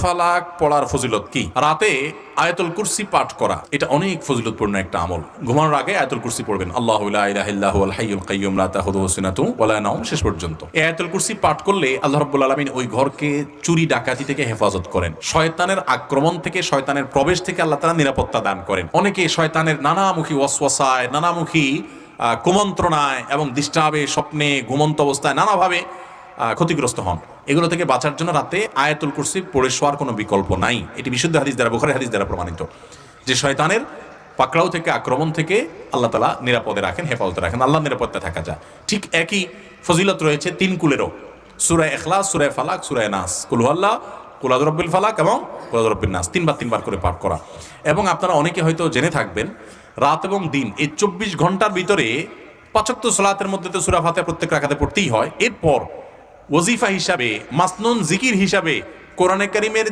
ফালাক পড়ার ফজিলত কি? রাতে আয়াতুল কুরসি পাঠ করা এটা অনেক ফজিলতপূর্ণ একটা আমল। ঘুমানোর আগে আয়াতুল কুরসি পড়বেন, আল্লাহু লা ইলাহা ইল্লা হুয়াল হাইয়ুল কাইয়্যুম লা তাখুযুহু সিনাতুন ওয়া লা নাওম, শেষ পর্যন্ত। এই আয়াতুল কুরসি পাঠ করলে আল্লাহ রাব্বুল আলামিন ওই ঘরকে চুরি ডাকাতি থেকে হেফাজত করেন, শয়তানের আক্রমণ থেকে, শয়তানের প্রবেশ থেকে আল্লাহ তাআলা নিরাপত্তা দান করেন। অনেকে শয়তানের নানামুখী ওয়াসওয়াসায়, নানামুখী কুমন্ত্রণায় এবং ডিস্টার্বে, স্বপ্নে, ঘুমন্ত অবস্থায় নানাভাবে ক্ষতিগ্রস্ত হন। এগুলো থেকে বাঁচার জন্য রাতে আয়াতুল কুরসি পড়ে শোয়ার কোনো বিকল্প নাই। এটি বিশুদ্ধ হাদিস দ্বারা, বুখারী হাদিস দ্বারা প্রমাণিত যে শয়তানের পাকড়াও থেকে, আক্রমণ থেকে আল্লাহ তাআলা নিরাপদে রাখেন, হেফাজতে রাখেন, আল্লাহর নিরাপত্তা থাকা যায়। ঠিক একই ফজিলত রয়েছে তিন কুলেরও, সূরা ইখলাস, সূরা ফালাক, সূরা নাস, কুল হুয়াল্লাহ, কুল আউযু বিরাব্বিল ফালাক এবং কুল আউযু বিরাব্বিন নাস, তিনবার করে পাঠ করা। এবং আপনারা অনেকে হয়তো জেনে থাকবেন, রাত এবং দিন এই 24 ঘন্টার ভিতরে 5 ওয়াক্ত সালাতের মধ্যে তো সূরা ফাতিহা প্রত্যেক রাকাতে পড়তেই হয়। এরপর ওয়াজিফা হিসাবে, মাসনুন জিকির হিসাবে কোরআনে কারীমের